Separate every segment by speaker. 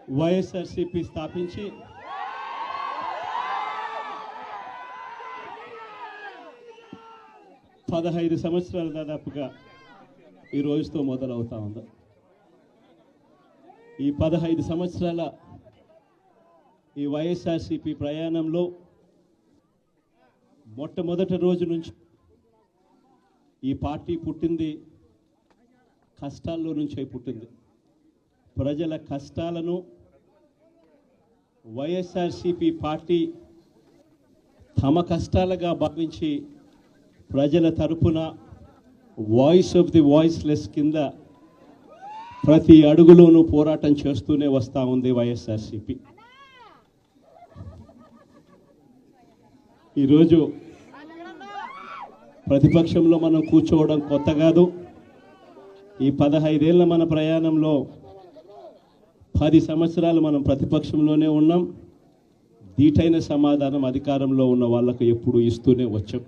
Speaker 1: వైఎస్ఆర్సీపీ స్థాపించి 15 సంవత్సరాలు దాదాపుగా ఈ రోజుతో మొదలవుతా ఉంది. ఈ 15 సంవత్సరాల ఈ వైఎస్ఆర్సీపీ ప్రయాణంలో మొట్టమొదటి రోజు నుంచి ఈ పార్టీ పుట్టింది కష్టాల్లో నుంచే పుట్టింది. ప్రజల కష్టాలను వైఎస్ఆర్సీపీ పార్టీ తమ కష్టాలుగా భావించి ప్రజల తరపున వాయిస్ ఆఫ్ ది వాయిస్లెస్ కింద ప్రతి అడుగులోనూ పోరాటం చేస్తూనే వస్తూ ఉంది వైఎస్ఆర్సీపీ. ఈరోజు ప్రతిపక్షంలో మనం కూర్చోవడం కొత్త కాదు. ఈ 15 ఏళ్ల మన ప్రయాణంలో 10 సంవత్సరాలు మనం ప్రతిపక్షంలోనే ఉన్నాం. దీటైన సమాధానం అధికారంలో ఉన్న వాళ్ళకు ఎప్పుడు ఇస్తూనే వచ్చాం.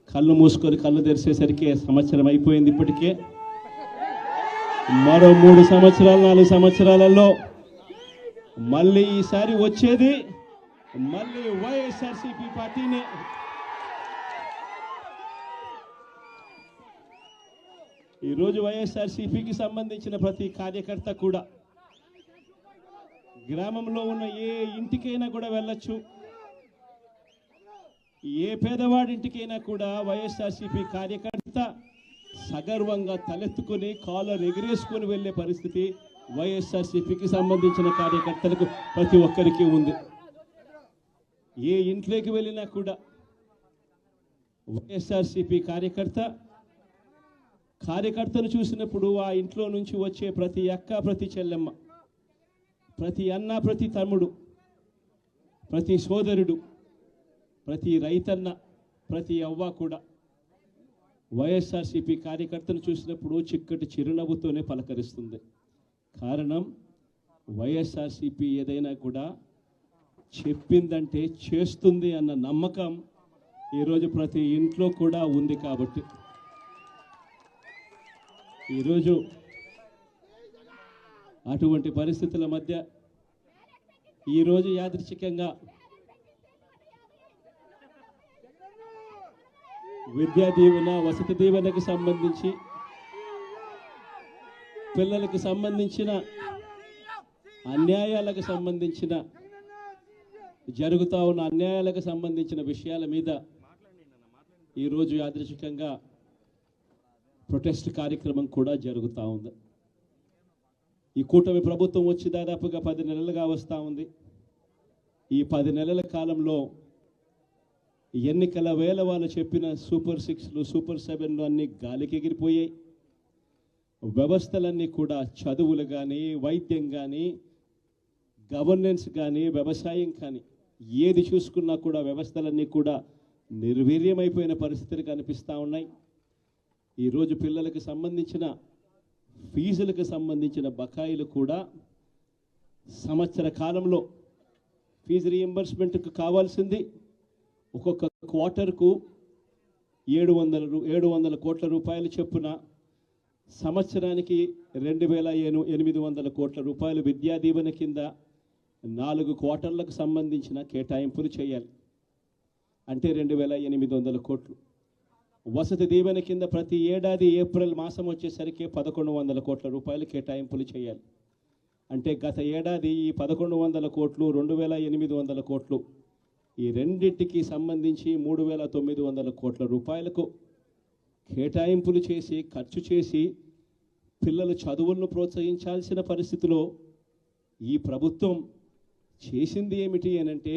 Speaker 1: కళ్ళు మూసుకొని కళ్ళు తెరిచేసరికి సంవత్సరం అయిపోయింది. ఇప్పటికే మరో 3 సంవత్సరాలు 4 సంవత్సరాలలో మళ్ళీ ఈసారి వచ్చేది మళ్ళీ వైఎస్ఆర్సీపీ పార్టీనే. ఈరోజు వైఎస్ఆర్సీపీకి సంబంధించిన ప్రతి కార్యకర్త కూడా గ్రామంలో ఉన్న ఏ ఇంటికైనా కూడా వెళ్ళొచ్చు. ఏ పేదవాడింటికైనా కూడా వైఎస్ఆర్సీపీ కార్యకర్త సగర్వంగా తలెత్తుకుని కాలర్ ఎగిరేసుకొని వెళ్ళే పరిస్థితి వైఎస్ఆర్సీపీకి సంబంధించిన కార్యకర్తలకు ప్రతి ఒక్కరికి ఉంది. ఏ ఇంట్లోకి వెళ్ళినా కూడా వైఎస్ఆర్సీపీ కార్యకర్తను చూసినప్పుడు ఆ ఇంట్లో నుంచి వచ్చే ప్రతి అక్క, ప్రతి చెల్లెమ్మ, ప్రతి అన్న, ప్రతి తమ్ముడు, ప్రతి సోదరుడు, ప్రతి రైతన్న, ప్రతి అవ్వ కూడా వైఎస్ఆర్సీపీ కార్యకర్తను చూసినప్పుడు చిక్కటి చిరునవ్వుతోనే పలకరిస్తుంది. కారణం వైఎస్ఆర్సీపీ ఏదైనా కూడా చెప్పిందంటే చేస్తుంది అన్న నమ్మకం ఈరోజు ప్రతి ఇంట్లో కూడా ఉంది. కాబట్టి ఈరోజు అటువంటి పరిస్థితుల మధ్య ఈరోజు యాదృచ్ఛికంగా విద్యా దీవెన, వసతి దీవెనకు సంబంధించి పిల్లలకు సంబంధించిన అన్యాయాలకు సంబంధించిన జరుగుతూ ఉన్న అన్యాయాలకు సంబంధించిన విషయాల మీద ఈరోజు యాదృచ్ఛికంగా ప్రొటెస్ట్ కార్యక్రమం కూడా జరుగుతూ ఉంది. ఈ కూటమి ప్రభుత్వం వచ్చి దాదాపుగా 10 నెలలుగా వస్తూ ఉంది. ఈ 10 నెలల కాలంలో ఎన్నికల వేళ వాళ్ళు చెప్పిన సూపర్ 6లు, సూపర్ 7లు అన్నీ గాలికి ఎగిరిపోయాయి. వ్యవస్థలన్నీ కూడా చదువులు కానీ, వైద్యం కానీ, గవర్నెన్స్ కానీ, వ్యవసాయం కానీ ఏది చూసుకున్నా కూడా వ్యవస్థలన్నీ కూడా నిర్వీర్యమైపోయిన పరిస్థితులు కనిపిస్తూ ఉన్నాయి. ఈరోజు పిల్లలకు సంబంధించిన ఫీజులకు సంబంధించిన బకాయిలు కూడా సంవత్సర కాలంలో ఫీజు రీయింబర్స్మెంట్కు కావాల్సింది ఒక్కొక్క క్వార్టర్కు 700 కోట్ల రూపాయలు చొప్పున సంవత్సరానికి 2,800 కోట్ల రూపాయలు విద్యా దీవెన కింద 4 క్వార్టర్లకు సంబంధించిన కేటాయింపులు చేయాలి. అంటే 2,800 కోట్లు. వసతి దీవెన కింద ప్రతి ఏడాది ఏప్రిల్ మాసం వచ్చేసరికి 1,100 కోట్ల రూపాయలు కేటాయింపులు చేయాలి. అంటే గత ఏడాది ఈ 1,100 కోట్లు, 2,800 కోట్లు ఈ రెండింటికి సంబంధించి 3,900 కోట్ల రూపాయలకు కేటాయింపులు చేసి ఖర్చు చేసి పిల్లల చదువులను ప్రోత్సహించాల్సిన పరిస్థితిలో ఈ ప్రభుత్వం చేసింది ఏమిటి అనంటే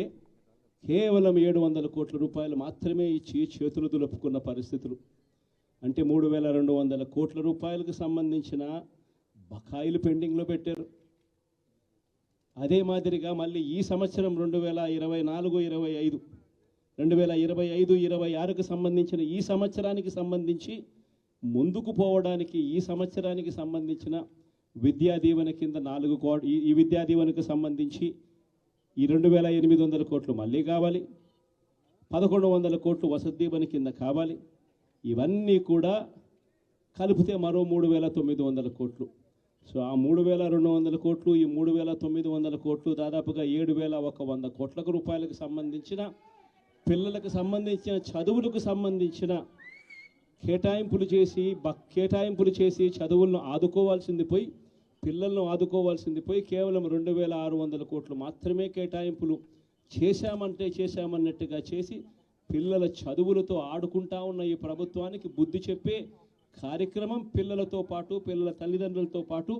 Speaker 1: కేవలం 700 కోట్ల రూపాయలు మాత్రమే ఇచ్చి చేతులు దులుపుకున్న పరిస్థితులు. అంటే 3,200 కోట్ల రూపాయలకు సంబంధించిన బకాయిలు పెండింగ్లో పెట్టారు. అదే మాదిరిగా మళ్ళీ ఈ సంవత్సరం 2025-26కు సంబంధించిన ఈ సంవత్సరానికి సంబంధించి ముందుకు పోవడానికి ఈ సంవత్సరానికి సంబంధించిన విద్యా దీవెన కింద 4 కోట్లు, ఈ విద్యా దీవెనకు సంబంధించి ఈ 2,800 కోట్లు మళ్ళీ కావాలి. 1,100 కోట్లు వసతి దీవెన కింద కావాలి. ఇవన్నీ కూడా కలిపితే మరో 3,900 కోట్లు. సో ఆ 3,200 కోట్లు, ఈ 3,900 కోట్లు, దాదాపుగా 7,100 కోట్ల రూపాయలకు సంబంధించిన పిల్లలకు సంబంధించిన చదువులకు సంబంధించిన కేటాయింపులు చేసి చదువులను ఆదుకోవాల్సింది పోయి, పిల్లలను ఆదుకోవాల్సింది పోయి కేవలం 2,600 కోట్లు మాత్రమే కేటాయింపులు చేశామన్నట్టుగా చేసి పిల్లల చదువులతో ఆడుకుంటా ఉన్న ఈ ప్రభుత్వానికి బుద్ధి చెప్పే కార్యక్రమం పిల్లలతో పాటు, పిల్లల తల్లిదండ్రులతో పాటు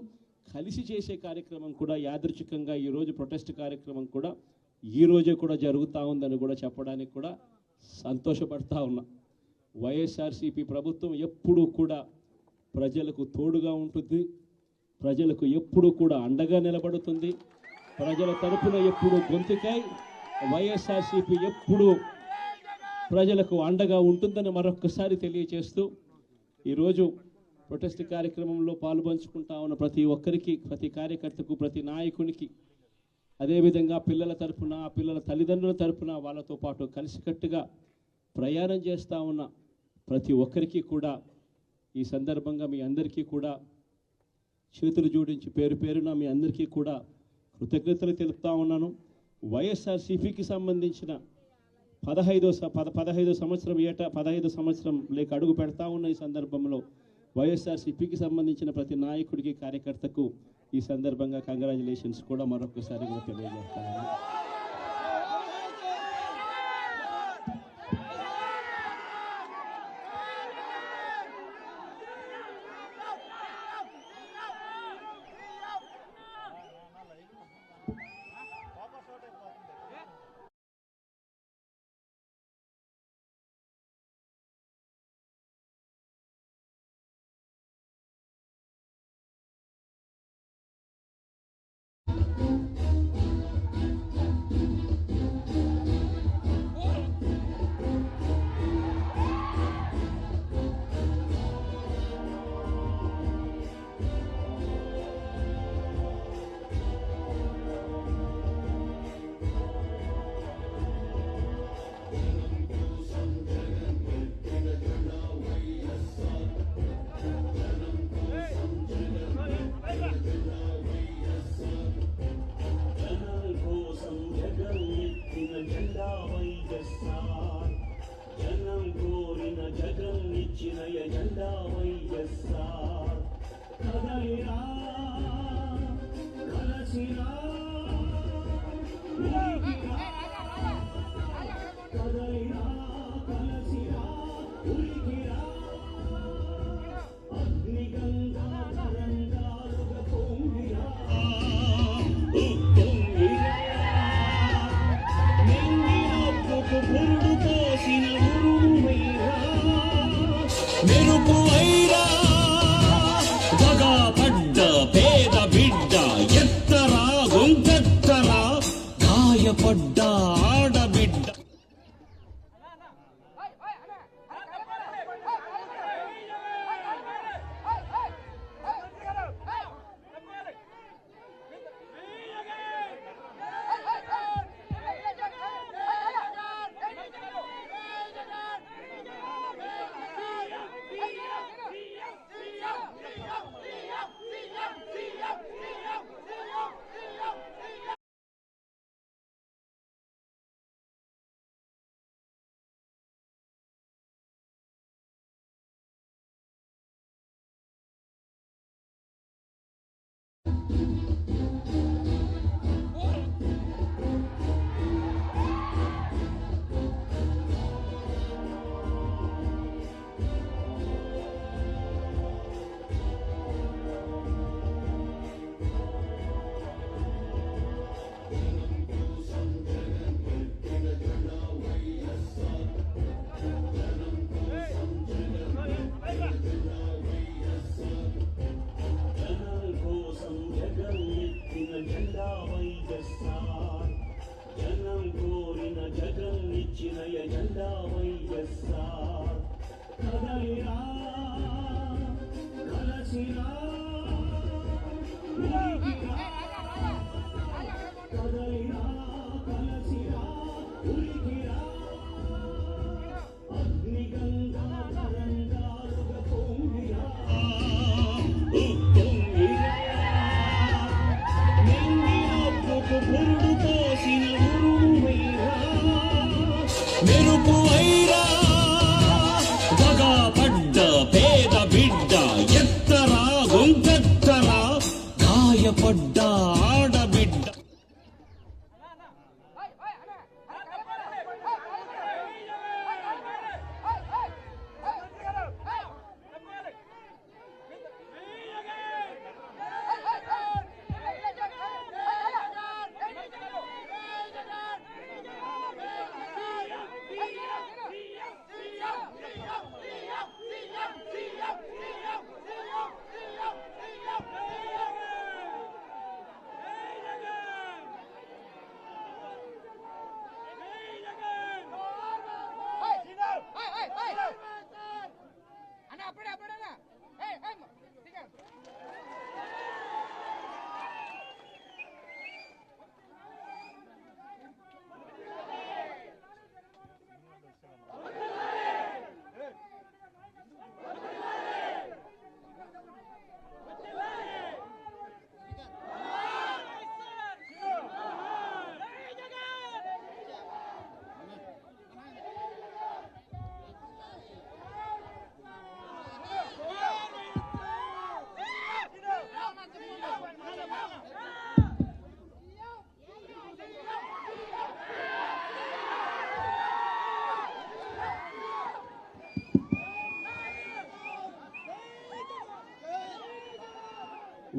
Speaker 1: కలిసి చేసే కార్యక్రమం కూడా యాదృచ్ఛికంగా ఈరోజు ప్రొటెస్ట్ కార్యక్రమం కూడా ఈరోజే కూడా జరుగుతూ ఉందని కూడా చెప్పడానికి కూడా సంతోషపడతా ఉన్నా. వైఎస్ఆర్సీపీ ప్రభుత్వం ఎప్పుడూ కూడా ప్రజలకు తోడుగా ఉంటుంది, ప్రజలకు ఎప్పుడూ కూడా అండగా నిలబడుతుంది, ప్రజల తరపున ఎప్పుడు గొంతుకై వైఎస్ఆర్సీపీ ఎప్పుడూ ప్రజలకు అండగా ఉంటుందని మరొక్కసారి తెలియజేస్తూ ఈరోజు ప్రొటెస్ట్ కార్యక్రమంలో పాల్పంచుకుంటా ఉన్న ప్రతి ఒక్కరికి, ప్రతి కార్యకర్తకు, ప్రతి నాయకునికి, అదేవిధంగా పిల్లల తరపున, పిల్లల తల్లిదండ్రుల తరపున వాళ్ళతో పాటు కలిసికట్టుగా ప్రయాణం చేస్తూ ఉన్న ప్రతి ఒక్కరికి కూడా ఈ సందర్భంగా మీ అందరికీ కూడా చేతులు జోడించి పేరు పేరున మీ అందరికీ కూడా కృతజ్ఞతలు తెలుపుతా ఉన్నాను. వైఎస్ఆర్సీపీకి సంబంధించిన 15 సంవత్సరం లేక అడుగు పెడతా ఉన్న ఈ సందర్భంలో వైఎస్ఆర్సీపీకి సంబంధించిన ప్రతి నాయకుడికి, కార్యకర్తకు ఈ సందర్భంగా కంగ్రాచులేషన్స్ కూడా మరొకసారి కూడా తెలియజేస్తాను.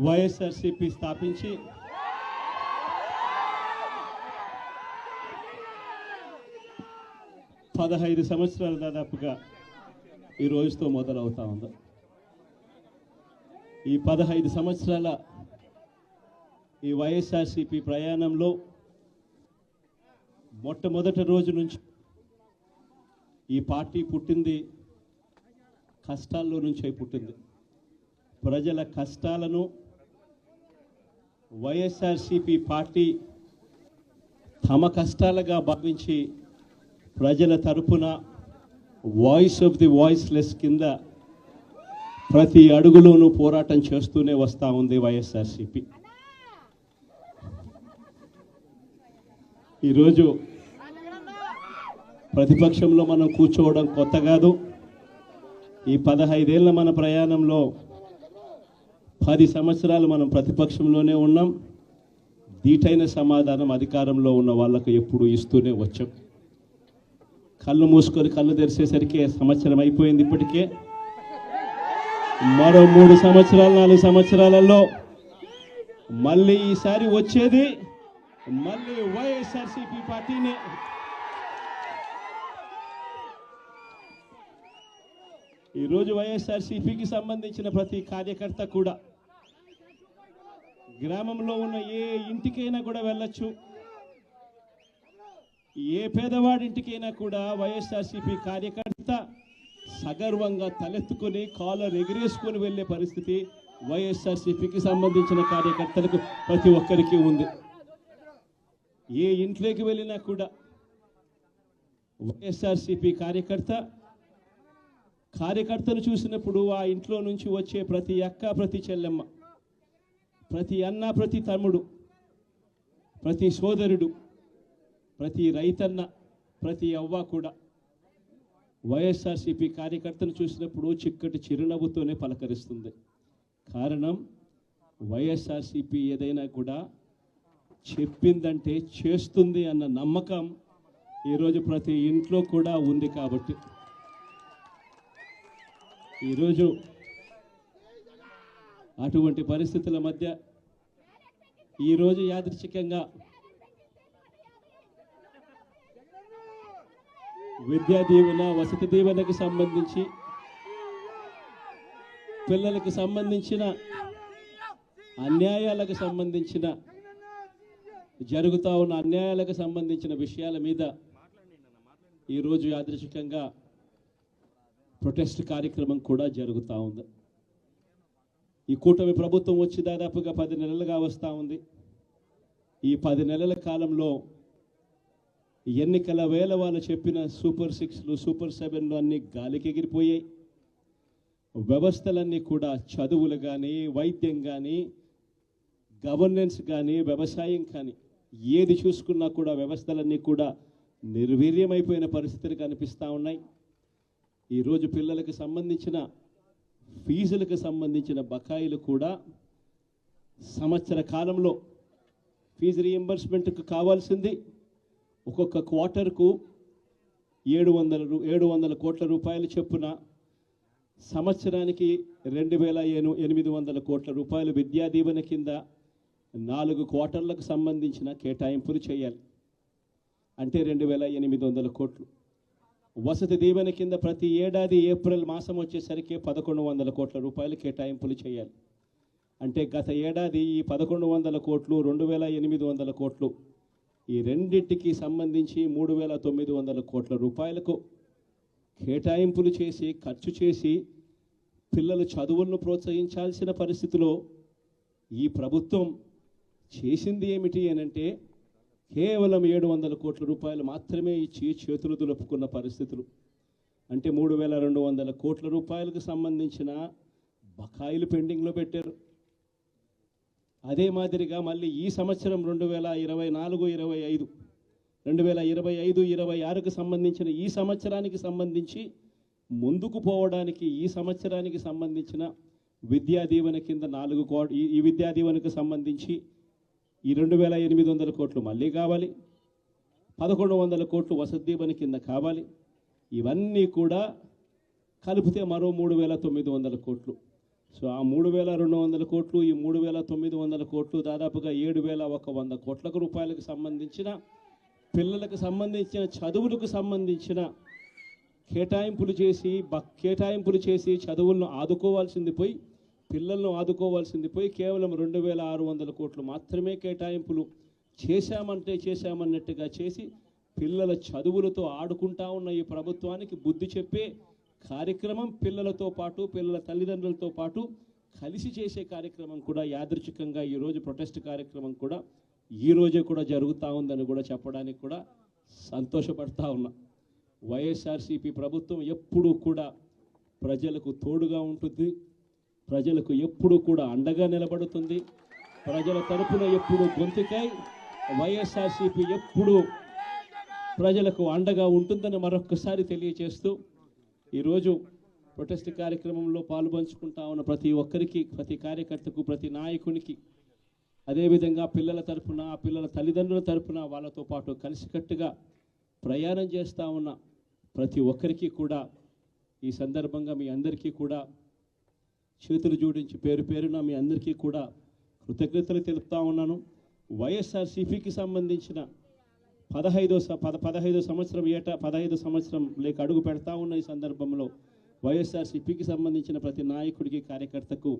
Speaker 1: వైఎస్ఆర్సీపీ స్థాపించి పదహైదు సంవత్సరాలు దాదాపుగా ఈ రోజుతో మొదలవుతా ఉంది. ఈ 15 సంవత్సరాల ఈ వైఎస్ఆర్సీపీ ప్రయాణంలో మొట్టమొదటి రోజు నుంచి ఈ పార్టీ పుట్టింది కష్టాల్లో నుంచే పుట్టింది. ప్రజల కష్టాలను వైఎస్ఆర్సీపీ పార్టీ తమ కష్టాలుగా భావించి ప్రజల తరపున వాయిస్ ఆఫ్ ది వాయిస్లెస్ కింద ప్రతి అడుగులోనూ పోరాటం చేస్తూనే వస్తూ ఉంది వైఎస్ఆర్సీపీ. ఈరోజు ప్రతిపక్షంలో మనం కూర్చోవడం కొత్త కాదు. ఈ 15 ఏళ్ల మన ప్రయాణంలో 10 సంవత్సరాలు మనం ప్రతిపక్షంలోనే ఉన్నాం. దీటైన సమాధానం అధికారంలో ఉన్న వాళ్ళకు ఎప్పుడు ఇస్తూనే వచ్చాం. కళ్ళు మూసుకొని కళ్ళు తెరిచేసరికి సంవత్సరం అయిపోయింది. ఇప్పటికే మరో 3 సంవత్సరాలు 4 సంవత్సరాలలో మళ్ళీ ఈసారి వచ్చేది మళ్ళీ వైఎస్ఆర్సీపీ పార్టీనే. ఈరోజు వైఎస్ఆర్సీపీకి సంబంధించిన ప్రతి కార్యకర్త కూడా గ్రామంలో ఉన్న ఏ ఇంటికైనా కూడా వెళ్ళొచ్చు. ఏ పేదవాడింటికైనా కూడా వైఎస్ఆర్సీపీ కార్యకర్త సగర్వంగా తలెత్తుకొని కాలర్ ఎగిరేసుకొని వెళ్ళే పరిస్థితి వైఎస్ఆర్సీపీకి సంబంధించిన కార్యకర్తలకు ప్రతి ఒక్కరికి ఉంది. ఏ ఇంట్లోకి వెళ్ళినా కూడా వైఎస్ఆర్సీపీ కార్యకర్తను చూసినప్పుడు ఆ ఇంట్లో నుంచి వచ్చే ప్రతి అక్క, ప్రతి చెల్లెమ్మ, ప్రతి అన్న, ప్రతి తమ్ముడు, ప్రతి సోదరుడు, ప్రతి రైతన్న, ప్రతి అవ్వ కూడా వైఎస్ఆర్సీపీ కార్యకర్తను చూసినప్పుడు చిక్కటి చిరునవ్వుతోనే పలకరిస్తుంది. కారణం వైఎస్ఆర్సీపీ ఏదైనా కూడా చెప్పిందంటే చేస్తుంది అన్న నమ్మకం ఈరోజు ప్రతి ఇంట్లో కూడా ఉంది. కాబట్టి ఈరోజు అటువంటి పరిస్థితుల మధ్య ఈరోజు యాదృచ్ఛికంగా విద్యా దీవెన, వసతి దీవెనకు సంబంధించి పిల్లలకు సంబంధించిన అన్యాయాలకు సంబంధించిన జరుగుతూ ఉన్న అన్యాయాలకు సంబంధించిన విషయాల మీద ఈరోజు యాదృచ్ఛికంగా ప్రొటెస్ట్ కార్యక్రమం కూడా జరుగుతూ ఉంది. ఈ కూటమి ప్రభుత్వం వచ్చి దాదాపుగా 10 నెలలుగా వస్తూ ఉంది. ఈ 10 నెలల కాలంలో ఎన్నికల వేళ వాళ్ళు చెప్పిన సూపర్ 6లు, సూపర్ 7లు అన్నీ గాలికి ఎగిరిపోయాయి. వ్యవస్థలన్నీ కూడా చదువులు కానీ, వైద్యం కానీ, గవర్నెన్స్ కానీ, వ్యవసాయం కానీ ఏది చూసుకున్నా కూడా వ్యవస్థలన్నీ కూడా నిర్వీర్యమైపోయిన పరిస్థితులు కనిపిస్తూ ఉన్నాయి. ఈరోజు పిల్లలకు సంబంధించిన ఫీజులకు సంబంధించిన బకాయిలు కూడా సంవత్సర కాలంలో ఫీజు రీఎంబర్స్మెంట్కు కావాల్సింది ఒక్కొక్క క్వార్టర్కు 700 కోట్ల రూపాయలు చొప్పున సంవత్సరానికి 2800 కోట్ల రూపాయలు విద్యా దీవెన కింద 4 క్వార్టర్లకు సంబంధించిన కేటాయింపులు చేయాలి. అంటే 2800 కోట్లు. వసతి దీవెన కింద ప్రతి ఏడాది ఏప్రిల్ మాసం వచ్చేసరికి 1100 కోట్ల రూపాయలు కేటాయింపులు చేయాలి. అంటే గత ఏడాది ఈ 1100 కోట్లు, 2800 కోట్లు, ఈ రెండింటికి సంబంధించి 3900 కోట్ల రూపాయలకు కేటాయింపులు చేసి ఖర్చు చేసి పిల్లల చదువులను ప్రోత్సహించాల్సిన పరిస్థితిలో ఈ ప్రభుత్వం చేసింది ఏమిటి అనంటే కేవలం 700 కోట్ల రూపాయలు మాత్రమే ఇచ్చి చేతులు దులుపుకున్న పరిస్థితులు. అంటే 3200 కోట్ల రూపాయలకు సంబంధించిన బకాయిలు పెండింగ్లో పెట్టారు. అదే మాదిరిగా మళ్ళీ ఈ సంవత్సరం 2025-26కు సంబంధించిన ఈ సంవత్సరానికి సంబంధించి ముందుకు పోవడానికి ఈ సంవత్సరానికి సంబంధించిన విద్యా దీవెన కింద 4 కోట్లు, ఈ విద్యా దీవెనకు సంబంధించి ఈ 2800 కోట్లు మళ్ళీ కావాలి. 1100 కోట్లు వసతి దీవెన కింద కావాలి. ఇవన్నీ కూడా కలిపితే మరో 3900 కోట్లు. సో ఆ 3,200 కోట్లు, ఈ 3,900 కోట్లు, దాదాపుగా 7,100 కోట్ల రూపాయలకు సంబంధించిన పిల్లలకు సంబంధించిన చదువులకు సంబంధించిన కేటాయింపులు చేసి చదువులను ఆదుకోవాల్సింది పోయి, పిల్లలను ఆదుకోవాల్సింది పోయి కేవలం 2,600 కోట్లు మాత్రమే కేటాయింపులు చేశామన్నట్టుగా చేసి పిల్లల చదువులతో ఆడుకుంటా ఉన్న ఈ ప్రభుత్వానికి బుద్ధి చెప్పే కార్యక్రమం పిల్లలతో పాటు, పిల్లల తల్లిదండ్రులతో పాటు కలిసి చేసే కార్యక్రమం కూడా యాదృచ్ఛికంగా ఈరోజు ప్రొటెస్ట్ కార్యక్రమం కూడా ఈ రోజే కూడా జరుగుతూ ఉందని కూడా చెప్పడానికి కూడా సంతోషపడతా ఉన్నా. వైఎస్ఆర్సీపీ ప్రభుత్వం ఎప్పుడూ కూడా ప్రజలకు తోడుగా ఉంటుంది, ప్రజలకు ఎప్పుడూ కూడా అండగా నిలబడుతుంది, ప్రజల తరపున ఎప్పుడూ గొంతుకై వైఎస్ఆర్సీపీ ఎప్పుడూ ప్రజలకు అండగా ఉంటుందని మరొక్కసారి తెలియజేస్తూ ఈరోజు ప్రొటెస్ట్ కార్యక్రమంలో పాల్పంచుకుంటా ఉన్న ప్రతి ఒక్కరికి, ప్రతి కార్యకర్తకు, ప్రతి నాయకునికి, అదేవిధంగా పిల్లల తరపున, పిల్లల తల్లిదండ్రుల తరపున వాళ్ళతో పాటు కలిసికట్టుగా ప్రయాణం చేస్తూ ఉన్న ప్రతి ఒక్కరికి కూడా ఈ సందర్భంగా మీ అందరికీ కూడా చేతులు జోడించి పేరు పేరున మీ అందరికీ కూడా కృతజ్ఞతలు తెలుపుతా ఉన్నాను. వైఎస్ఆర్సీపీకి సంబంధించిన 15వ సంవత్సరం లేక అడుగు పెడతా ఉన్న ఈ సందర్భంలో వైఎస్ఆర్సీపీకి సంబంధించిన ప్రతి నాయకుడికి, కార్యకర్తకు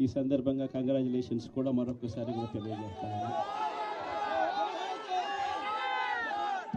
Speaker 1: ఈ సందర్భంగా కంగ్రాచులేషన్స్ కూడా మరొకసారి కూడా తెలియజేస్తాను.